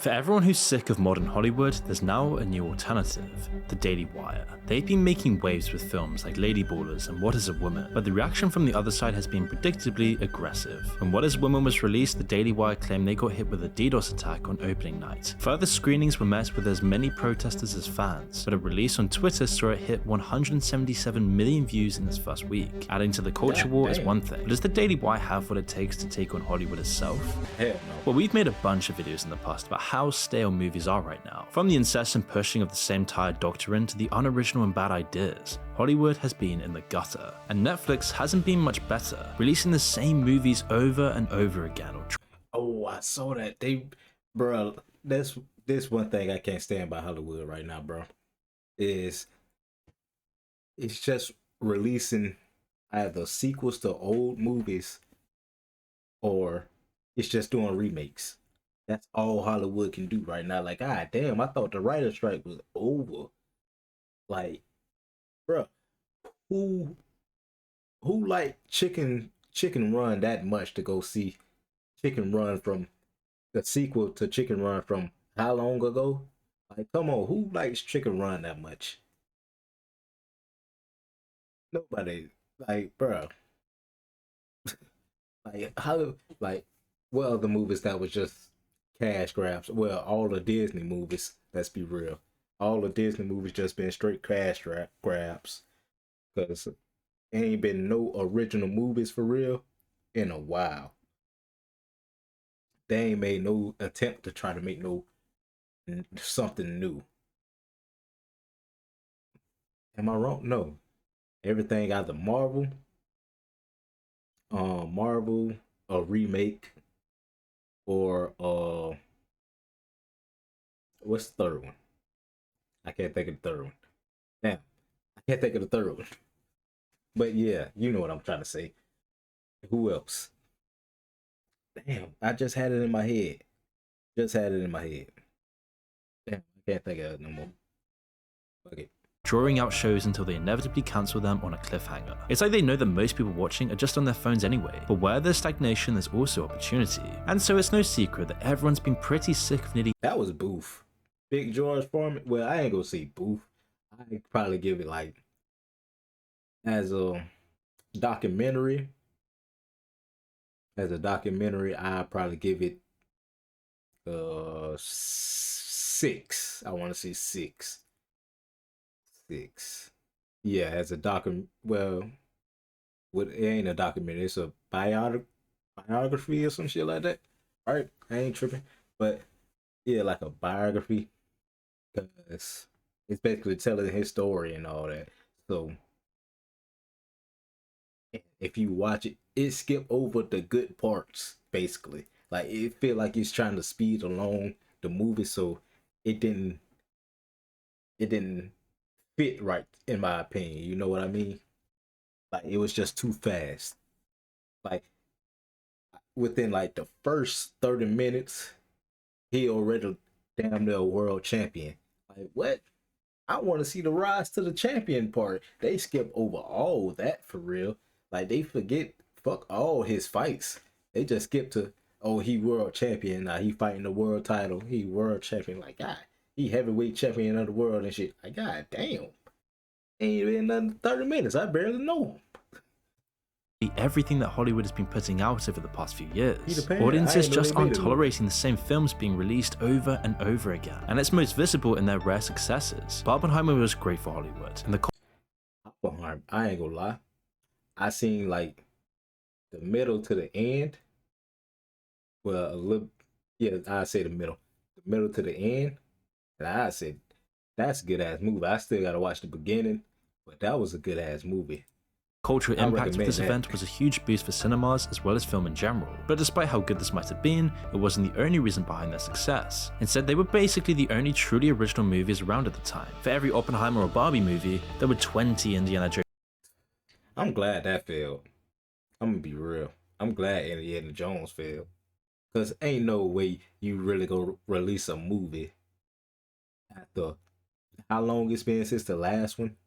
For everyone who's sick of modern Hollywood, there's now a new alternative, the Daily Wire. They've been making waves with films like Lady Ballers and What is a Woman, but the reaction from the other side has been predictably aggressive. When What is a Woman was released, the Daily Wire claimed they got hit with a DDoS attack on opening night. Further screenings were met with as many protesters as fans, but a release on Twitter saw it hit 177 million views in its first week. Adding to the culture war is one thing, but does the Daily Wire have what it takes to take on Hollywood itself? Hell no. Well, we've made a bunch of videos in the past about how stale movies are right now. From the incessant pushing of the same tired doctrine to the unoriginal and bad ideas, Hollywood has been in the gutter. And Netflix hasn't been much better, releasing the same movies over and over again. Oh, I saw that. Bro, this one thing I can't stand about Hollywood right now, bro. It's just releasing either sequels to old movies or it's just doing remakes. That's all Hollywood can do right now. Like, god damn, I thought the writer's strike was over. Like, bro, who like Chicken Run that much to go see Chicken Run from the sequel to Chicken Run from how long ago? Like, come on, who likes Chicken Run that much? Nobody. Like, bro. What other movies that was just cash grabs? Well, all the Disney movies, let's be real. All the Disney movies just been straight cash grabs. Because ain't been no original movies for real in a while. They ain't made no attempt to try to make something new. Am I wrong? No. Everything either Marvel, a remake, or what's the third one? I can't think of the third one. Damn, I can't think of the third one. But yeah, you know what I'm trying to say. Who else? Damn, I just had it in my head. Damn, I can't think of it no more. Okay. Drawing out shows until they inevitably cancel them on a cliffhanger. It's like they know that most people watching are just on their phones anyway, but where there's stagnation there's also opportunity. And so it's no secret that everyone's been pretty sick of nearly— That was Booth. Big George Foreman. Well, I ain't gonna say Booth. I'd probably give it like as a documentary. I'd probably give it 6. I want to say 6. Yeah, as a it ain't a documentary, it's a biography or some shit like that, right? I ain't tripping, but yeah, like a biography, because it's basically telling his story and all that. So if you watch it, it skip over the good parts, basically. Like, it feel like it's trying to speed along the movie, so it didn't fit right, in my opinion. You know what I mean? Like, it was just too fast. Like, within like the first 30 minutes, he already damn near world champion. Like, what? I want to see the rise to the champion part. They skip over all that for real. Like, they fuck all his fights. They just skip to, oh, he world champion. Now he fighting the world title. He world champion. Like, God, he heavyweight champion of the world and shit. Like, god damn. Ain't been nothing 30 minutes. I barely know him. Everything that Hollywood has been putting out over the past few years. Pan. Audiences just aren't tolerating the same films being released over and over again, and it's most visible in their rare successes. Barbenheimer was great for Hollywood, and Oppenheimer, I ain't gonna lie, I seen like the middle to the end. Well, a little, yeah, I say the middle to the end, and I said that's a good ass movie. I still gotta watch the beginning, but that was a good ass movie. Cultural impact of this event was a huge boost for cinemas as well as film in general, but despite how good this might have been, it wasn't the only reason behind their success. Instead, they were basically the only truly original movies around at the time. For every Oppenheimer or Barbie movie, there were 20 Indiana Jones. I'm glad that failed. I'm gonna be real. I'm glad Indiana Jones failed, cause ain't no way you really go release a movie after how long it's been since the last one.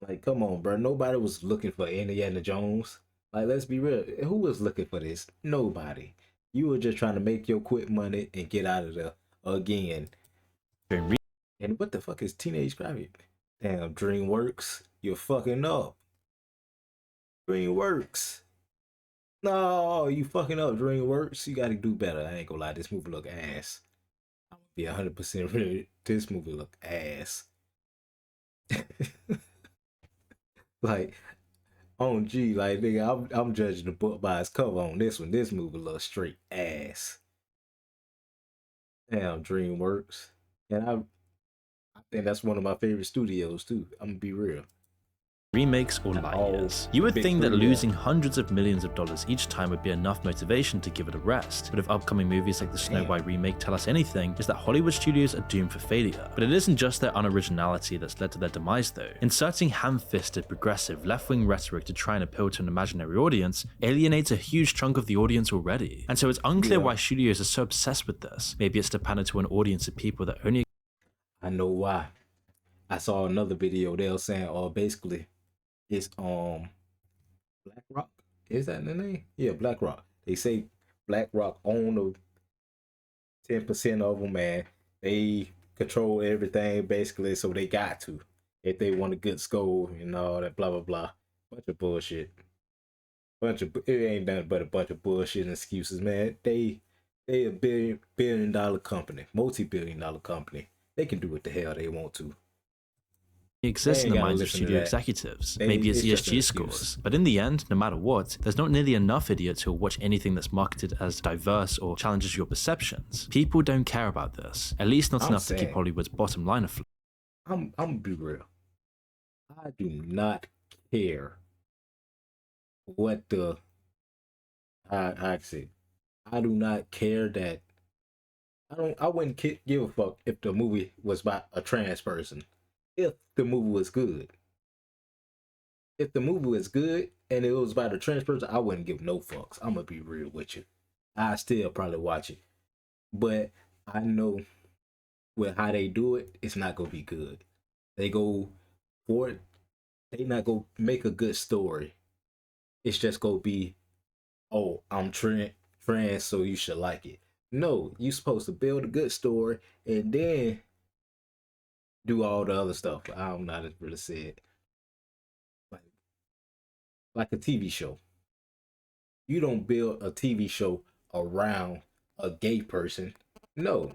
Like, come on, bro. Nobody was looking for Indiana Jones. Like, let's be real. Who was looking for this? Nobody. You were just trying to make your quick money and get out of there again. And what the fuck is Teenage Gravity? Damn, DreamWorks, you're fucking up. DreamWorks. No, you fucking up, DreamWorks. You gotta do better. I ain't gonna lie, this movie look ass. I'm gonna be 100% real. This movie look ass. Like, on G, like nigga, I'm judging the book by its cover on this one. This movie looks straight ass. Damn, DreamWorks. And I think that's one of my favorite studios too. I'm gonna be real. Remakes or light years. You would think that losing hundreds of millions of dollars each time would be enough motivation to give it a rest, but if upcoming movies like the Snow White remake tell us anything, is that Hollywood studios are doomed for failure. But it isn't just their unoriginality that's led to their demise though. Inserting ham-fisted, progressive, left-wing rhetoric to try and appeal to an imaginary audience alienates a huge chunk of the audience already. And so it's unclear why studios are so obsessed with this. Maybe it's to pander to an audience of people that only... I know why. I saw another video they were saying, basically, it's BlackRock. Is that the name? Yeah, BlackRock. They say BlackRock own the 10% of them, man. They control everything basically, so they got to if they want a good score and all that blah blah blah. Bunch of bullshit. It ain't nothing but a bunch of bullshit and excuses, man. They a billion dollar company, multi-billion dollar company. They can do what the hell they want to. Exists in the minds of studio executives. Maybe it's ESG scores. But in the end, no matter what, there's not nearly enough idiots who'll watch anything that's marketed as diverse or challenges your perceptions. People don't care about this. At least not enough to keep Hollywood's bottom line afloat. I'm gonna be real. I do not care what the I say. I do not care that I wouldn't give a fuck if the movie was about a trans person. If the movie was good. If the movie was good and it was about a trans person, I wouldn't give no fucks. I'm gonna be real with you. I still probably watch it. But I know with how they do it, it's not gonna be good. They go for it, they not gonna make a good story. It's just gonna be, oh, I'm trans, so you should like it. No, you supposed to build a good story and then do all the other stuff. I don't know how to really say it. Like a TV show. You don't build a TV show around a gay person. No.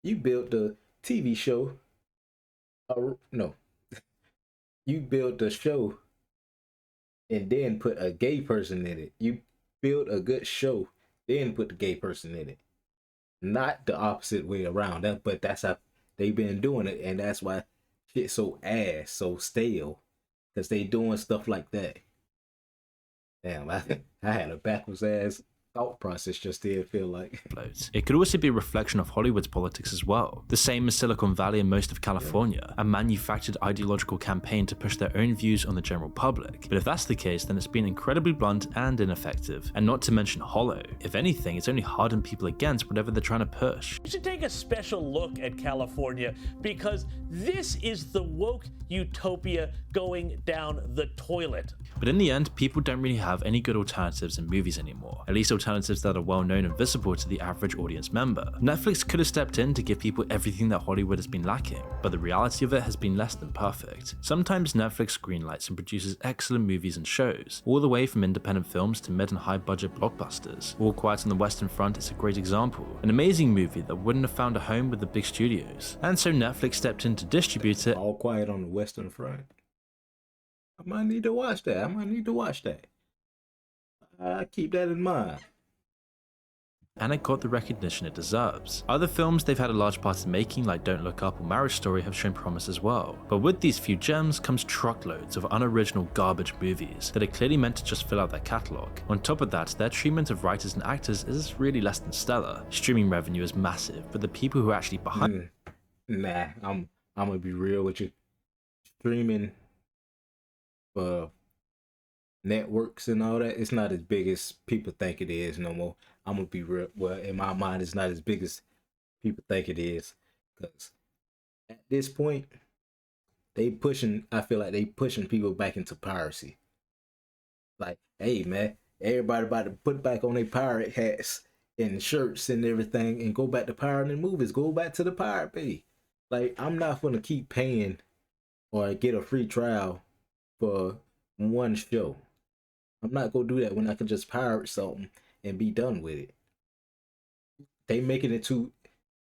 You build the TV show. No. You build the show and then put a gay person in it. You build a good show, then put the gay person in it. Not the opposite way around. But that's how they've been doing it, and that's why shit's so ass, so stale, because they doing stuff like that. Damn, I had a backwards ass thought process just there, feel like. It could also be a reflection of Hollywood's politics as well. The same as Silicon Valley and most of California, a manufactured ideological campaign to push their own views on the general public. But if that's the case, then it's been incredibly blunt and ineffective, and not to mention hollow. If anything, it's only hardened people against whatever they're trying to push. We should take a special look at California because this is the woke utopia going down the toilet. But in the end, people don't really have any good alternatives in movies anymore, at least alternatives that are well known and visible to the average audience member. Netflix could have stepped in to give people everything that Hollywood has been lacking, but the reality of it has been less than perfect. Sometimes Netflix greenlights and produces excellent movies and shows, all the way from independent films to mid and high budget blockbusters. All Quiet on the Western Front is a great example, an amazing movie that wouldn't have found a home with the big studios. And so Netflix stepped in to distribute it. All Quiet on the Western Front. I might need to watch that. I keep that in mind. And it got the recognition it deserves. Other films they've had a large part in making, like Don't Look Up or Marriage Story, have shown promise as well. But with these few gems comes truckloads of unoriginal garbage movies that are clearly meant to just fill out their catalogue. On top of that, their treatment of writers and actors is really less than stellar. Streaming revenue is massive, but the people who are actually behind... Nah, I'm gonna be real with you. Streaming networks and all that, it's not as big as people think it is no more. I'm gonna be real. Well, in my mind, it's not as big as people think it is, because at this point, I feel like they pushing people back into piracy. Like, hey man, everybody about to put back on their pirate hats and shirts and everything and go back to pirating movies. Go back to the Pirate Bay. Like, I'm not gonna keep paying or get a free trial for one show. I'm not gonna do that when I can just pirate something and be done with it. They making it too.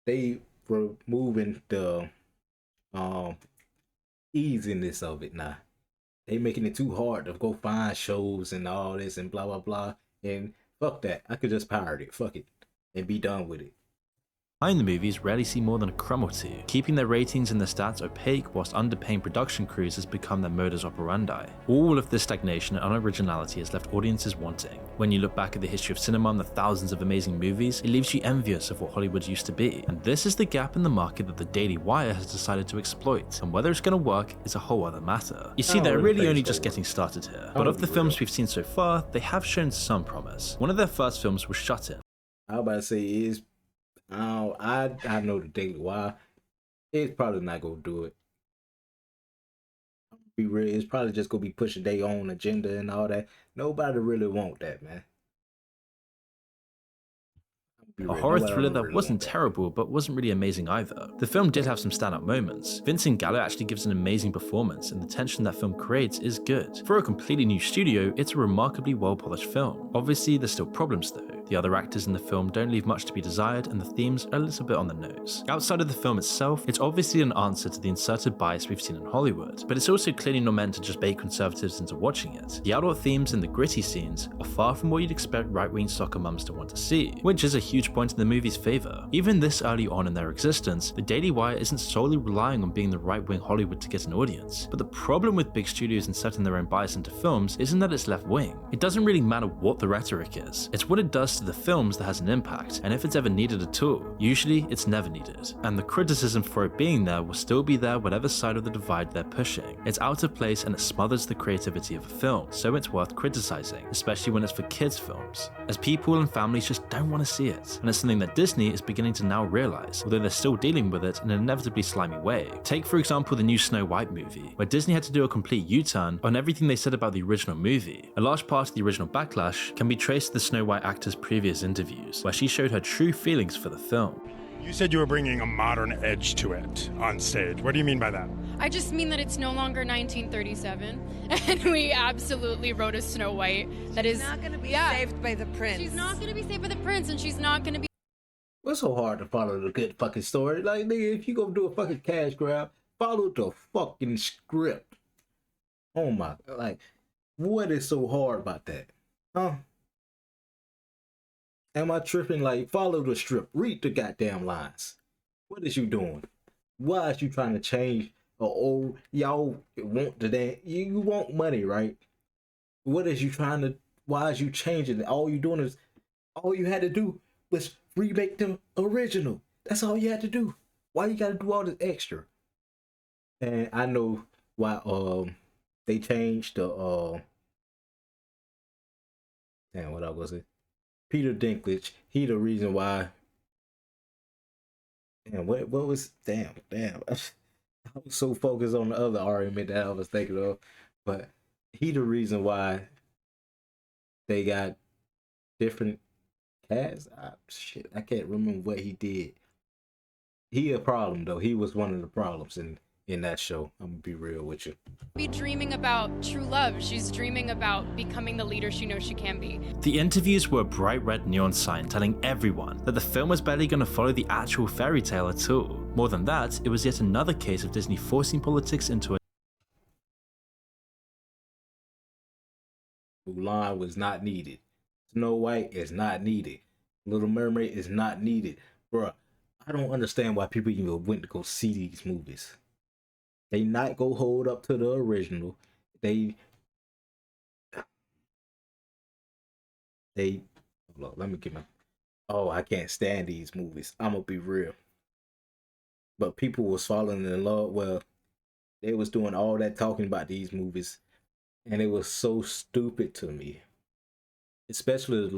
They removing the um easiness of it now. They making it too hard to go find shows and all this and blah blah blah. And fuck that. I could just pirate it. Fuck it, and be done with it. Behind the movies rarely see more than a crumb or two, keeping their ratings and their stats opaque whilst underpaying production crews has become their modus operandi. All of this stagnation and unoriginality has left audiences wanting. When you look back at the history of cinema and the thousands of amazing movies, it leaves you envious of what Hollywood used to be. And this is the gap in the market that the Daily Wire has decided to exploit, and whether it's going to work is a whole other matter. You see, they're really only just getting started here, but of the films we've seen so far, they have shown some promise. One of their first films was Shut In. I was about to say is, I know the Daily Wire. It's probably not gonna do it. Be real, it's probably just gonna be pushing their own agenda and all that. Nobody really want that, man. A horror thriller that wasn't terrible, but wasn't really amazing either. The film did have some standout moments. Vincent Gallo actually gives an amazing performance, and the tension that film creates is good. For a completely new studio, it's a remarkably well-polished film. Obviously, there's still problems though. The other actors in the film don't leave much to be desired, and the themes are a little bit on the nose. Outside of the film itself, it's obviously an answer to the inserted bias we've seen in Hollywood, but it's also clearly not meant to just bait conservatives into watching it. The adult themes and the gritty scenes are far from what you'd expect right-wing soccer mums to want to see, which is a huge point in the movie's favour. Even this early on in their existence, the Daily Wire isn't solely relying on being the right-wing Hollywood to get an audience. But the problem with big studios inserting their own bias into films isn't that it's left-wing. It doesn't really matter what the rhetoric is, it's what it does to the films that has an impact, and if it's ever needed at all. Usually, it's never needed. And the criticism for it being there will still be there whatever side of the divide they're pushing. It's out of place and it smothers the creativity of a film, so it's worth criticizing, especially when it's for kids' films, as people and families just don't want to see it. And it's something that Disney is beginning to now realize, although they're still dealing with it in an inevitably slimy way. Take for example the new Snow White movie, where Disney had to do a complete U-turn on everything they said about the original movie. A large part of the original backlash can be traced to the Snow White actor's previous interviews, where she showed her true feelings for the film. You said you were bringing a modern edge to it on stage. What do you mean by that? I just mean that it's no longer 1937, and we absolutely wrote a Snow White that is not going to be saved by the prince. She's not going to be saved by the prince, and she's not going to be. What's so hard to follow the good fucking story? Like, nigga, if you gonna do a fucking cash grab, follow the fucking script. Oh my, like, what is so hard about that? Huh? Am I tripping? Like, follow the script. Read the goddamn lines. What is you doing? Why is you trying to change? Oh, y'all want the damn, you want money, right? What is you trying to, why is you changing it? All you doing is, all you had to do was remake the original. That's all you had to do. Why you gotta do all this extra? And I know why they changed the damn, what I was it? Peter Dinklage, he the reason why. Damn, what was damn. I was so focused on the other argument that I was thinking of, but he the reason why they got different casts. Shit, I can't remember what he did. He a problem though. He was one of the problems in that show. I'm gonna be real with you. Be dreaming about true love. She's dreaming about becoming the leader she knows she can be. The interviews were a bright red neon sign telling everyone that the film was barely going to follow the actual fairy tale at all. More than that, it was yet another case of Disney forcing politics into a Mulan was not needed. Snow White is not needed. Little Mermaid is not needed. Bruh, I don't understand why people even went to go see these movies. They not go hold up to the original. They hold on, let me get my, oh, I can't stand these movies. I'm gonna be real. But people was falling in love. Well, they was doing all that talking about these movies, and it was so stupid to me. Especially the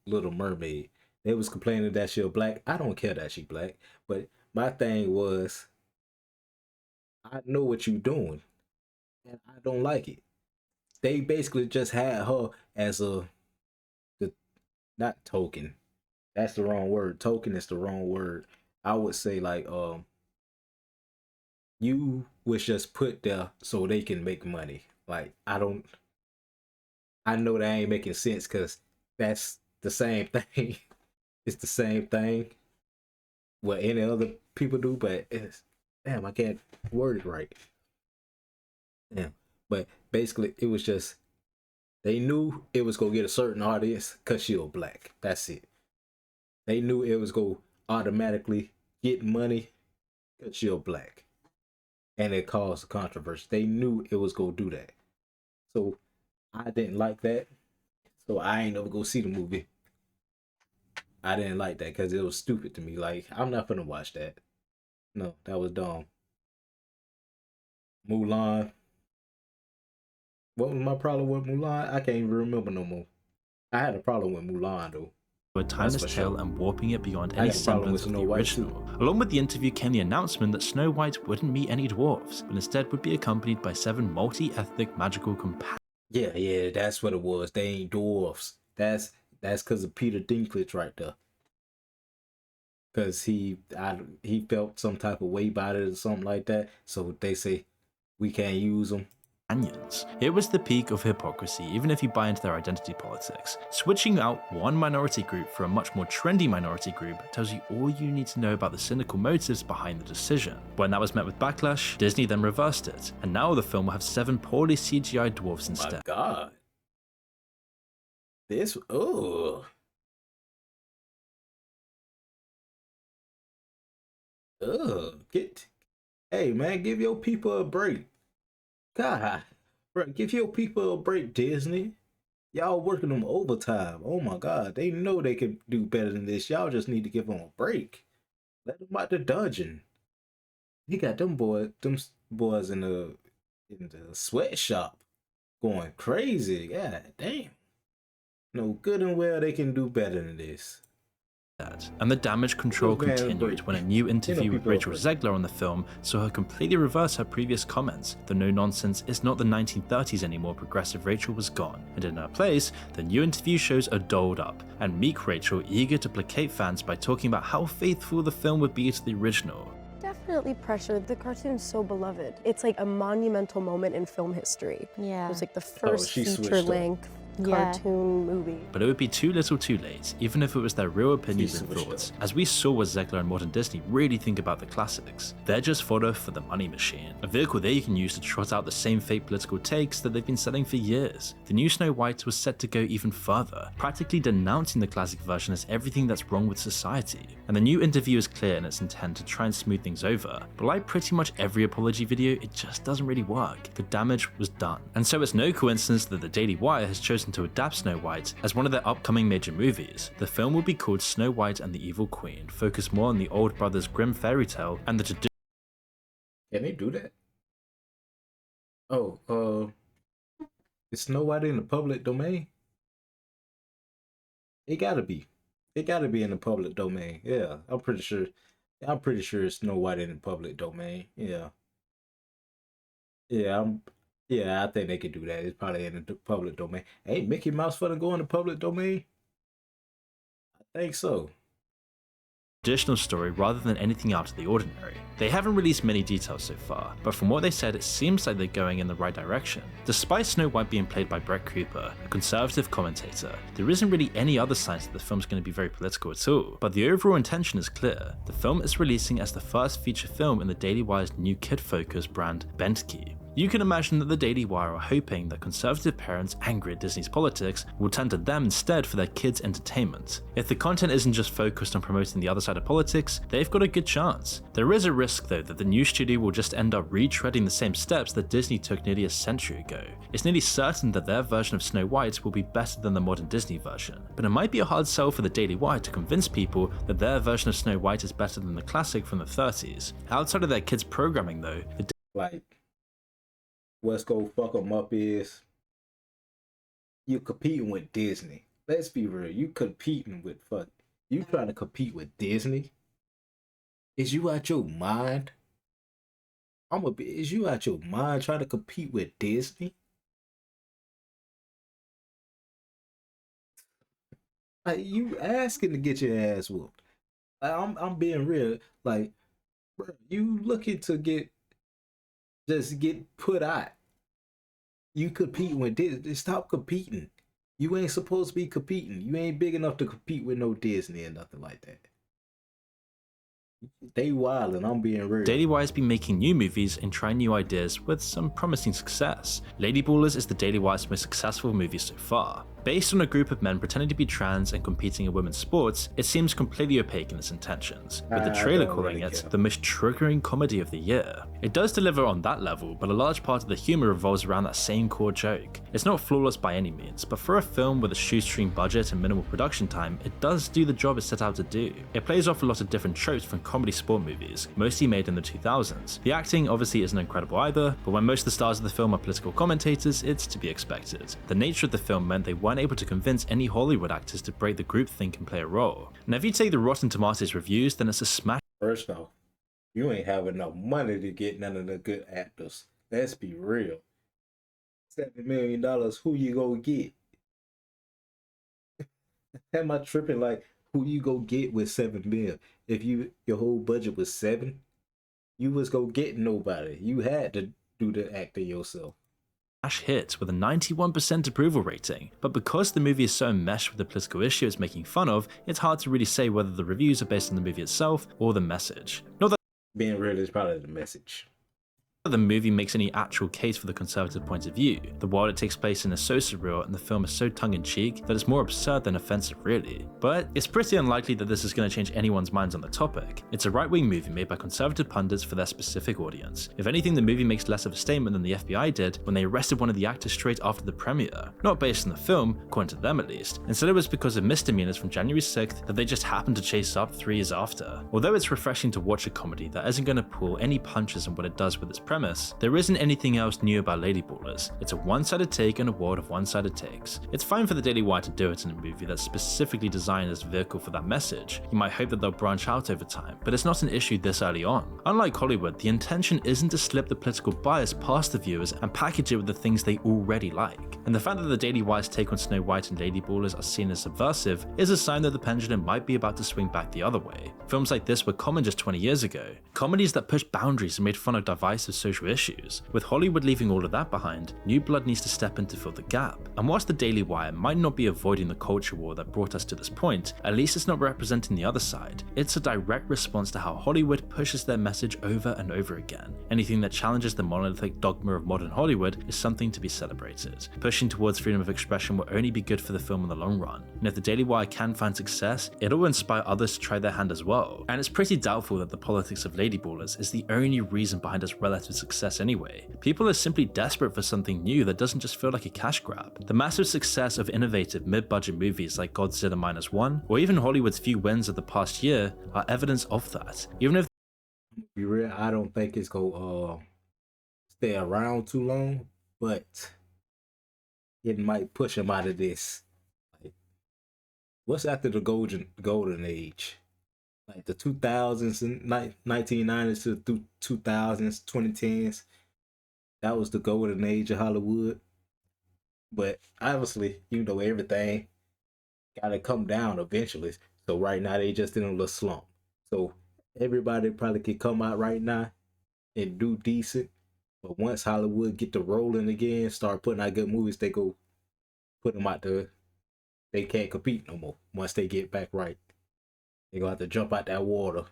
Little Mermaid. They was complaining that she was black. I don't care that she black, but my thing was, I know what you doing, and I don't like it. They basically just had her as not token, That's the wrong word. Token is the wrong word. I would say like you was just put there so they can make money. Like I know that ain't making sense because that's the same thing. It's the same thing what any other people do, but it's damn, I can't word it right. Yeah. But basically it was just they knew it was gonna get a certain audience because she was black. That's it. They knew it was gonna automatically get money because she was black. And it caused a controversy. They knew it was gonna do that. So I didn't like that. So I ain't never go see the movie. I didn't like that because it was stupid to me. Like, I'm not gonna watch that. No, that was dumb. Mulan. What was my problem with Mulan? I can't even remember no more. I had a problem with Mulan though. A timeless for tale sure. and warping it beyond I any got a problem with semblance of the Snow White, original. Along with the interview came the announcement that Snow White wouldn't meet any dwarfs, but instead would be accompanied by 7 multi-ethnic magical companions. Yeah, that's what it was. They ain't dwarfs. That's because of Peter Dinklage right there. Because he felt some type of way about it or something like that. So they say we can't use them. It was the peak of hypocrisy, even if you buy into their identity politics. Switching out one minority group for a much more trendy minority group tells you all you need to know about the cynical motives behind the decision. When that was met with backlash, Disney then reversed it, and now the film will have 7 poorly CGI dwarfs instead. My God. This, hey man, give your people a break. God, bro, give your people a break, Disney. Y'all working them overtime. Oh my God, they know they can do better than this. Y'all just need to give them a break. Let them out the dungeon. He got them boys in the sweatshop going crazy. God damn. No, good and well they can do better than this. And the damage control continued when a new interview with Rachel Zegler on the film saw her completely reverse her previous comments. The no nonsense is not the 1930s anymore progressive Rachel was gone, and in her place, the new interview shows a dolled up and meek Rachel eager to placate fans by talking about how faithful the film would be to the original. Definitely pressure. The cartoon's so beloved. It's like a monumental moment in film history. Yeah. It was like the first she switched up. feature-length cartoon movie. But it would be too little too late, even if it was their real opinions and thoughts, as we saw what Zegler and modern Disney really think about the classics. They're just fodder for the money machine, a vehicle they can use to trot out the same fake political takes that they've been selling for years. The new Snow White was set to go even further, practically denouncing the classic version as everything that's wrong with society. And the new interview is clear in its intent to try and smooth things over, but like pretty much every apology video, it just doesn't really work. The damage was done. And so it's no coincidence that the Daily Wire has chosen to adapt Snow White as one of their upcoming major movies. The film will be called Snow White and the Evil Queen, focus more on the old brothers Grimm fairy tale and the tradition. Can they do that? Oh, is Snow White in the public domain? It gotta be. It gotta be in the public domain. Yeah, I'm pretty sure. I'm pretty sure it's Snow White in the public domain. Yeah. Yeah, I think they could do that. It's probably in the public domain. Ain't Mickey Mouse finna go in the public domain? I think so. Traditional story rather than anything out of the ordinary. They haven't released many details so far, but from what they said it seems like they're going in the right direction. Despite Snow White being played by Brett Cooper, a conservative commentator, there isn't really any other signs that the film's going to be very political at all, but the overall intention is clear. The film is releasing as the first feature film in the Daily Wire's new kid-focused brand, Bentke. You can imagine that the Daily Wire are hoping that conservative parents angry at Disney's politics will turn to them instead for their kids' entertainment. If the content isn't just focused on promoting the other side of politics, they've got a good chance. There is a risk though that the new studio will just end up retreading the same steps that Disney took nearly a century ago. It's nearly certain that their version of Snow White will be better than the modern Disney version, but it might be a hard sell for the Daily Wire to convince people that their version of Snow White is better than the classic from the 30s. Outside of their kids' programming though, What's gonna fuck them up is you competing with Disney. Let's be real. You competing with you trying to compete with Disney? Is you out your mind? Is you out your mind trying to compete with Disney? Like you asking to get your ass whooped. Like, I'm being real. Like, bro, you looking to just get put out. You competing with this. Stop competing. You ain't supposed to be competing. You ain't big enough to compete with no Disney or nothing like that. They wildin', I'm being real. Daily Wire has been making new movies and trying new ideas with some promising success. Lady Ballers is the Daily Wire's most successful movie so far. Based on a group of men pretending to be trans and competing in women's sports, it seems completely opaque in its intentions, with the trailer calling it the most triggering comedy of the year. It does deliver on that level, but a large part of the humor revolves around that same core joke. It's not flawless by any means, but for a film with a shoestring budget and minimal production time, it does do the job it's set out to do. It plays off a lot of different tropes from comedy sport movies, mostly made in the 2000s. The acting obviously isn't incredible either, but when most of the stars of the film are political commentators, it's to be expected. The nature of the film meant they weren't able to convince any Hollywood actors to break the groupthink and play a role. Now if you take the Rotten Tomatoes reviews, then it's a smash. First off, you ain't have enough money to get none of the good actors. Let's be real. $7 million, who you go get? Am I tripping? Like, who you go get with $7 million? If your whole budget was $7 million, you was go get nobody. You had to do the acting yourself. Hit with a 91% approval rating, but because the movie is so enmeshed with the political issue it's making fun of, it's hard to really say whether the reviews are based on the movie itself or the message. Not that being real is probably the message. the movie makes any actual case for the conservative point of view. The world it takes place in is so surreal and the film is so tongue-in-cheek that it's more absurd than offensive really. But it's pretty unlikely that this is going to change anyone's minds on the topic. It's a right-wing movie made by conservative pundits for their specific audience. If anything, the movie makes less of a statement than the FBI did when they arrested one of the actors straight after the premiere. Not based on the film, according to them at least. Instead it was because of misdemeanors from January 6th that they just happened to chase up 3 years after. Although it's refreshing to watch a comedy that isn't going to pull any punches in what it does with its premise, there isn't anything else new about Lady Ballers. It's a one-sided take in a world of one-sided takes. It's fine for the Daily Wire to do it in a movie that's specifically designed as a vehicle for that message. You might hope that they'll branch out over time, but it's not an issue this early on. Unlike Hollywood, the intention isn't to slip the political bias past the viewers and package it with the things they already like. And the fact that the Daily Wire's take on Snow White and Lady Ballers are seen as subversive is a sign that the pendulum might be about to swing back the other way. Films like this were common just 20 years ago. Comedies that pushed boundaries and made fun of divisive social issues. With Hollywood leaving all of that behind, new blood needs to step in to fill the gap. And whilst the Daily Wire might not be avoiding the culture war that brought us to this point, at least it's not representing the other side. It's a direct response to how Hollywood pushes their message over and over again. Anything that challenges the monolithic dogma of modern Hollywood is something to be celebrated. Pushing towards freedom of expression will only be good for the film in the long run, and if the Daily Wire can find success, it'll inspire others to try their hand as well. And it's pretty doubtful that the politics of Lady Ballers is the only reason behind its relative success anyway. People are simply desperate for something new that doesn't just feel like a cash grab. The massive success of innovative mid-budget movies like Godzilla Minus One, or even Hollywood's few wins of the past year, are evidence of that. Even if Be real, I don't think it's gonna stay around too long, but it might push them out of this. Like, what's after the golden age? Like the 2000s and 1990s to the 2000s, 2010s. That was the golden age of Hollywood. But obviously, everything gotta come down eventually. So right now they just in a little slump. So everybody probably could come out right now and do decent. But once Hollywood get to rolling again, start putting out good movies, they go put them out there. They can't compete no more once they get back right. They're gonna have to jump out that water.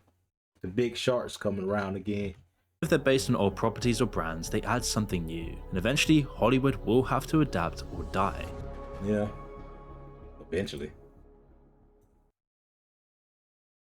The big sharks coming around again. If they're based on old properties or brands, they add something new, and eventually Hollywood will have to adapt or die. Yeah, eventually.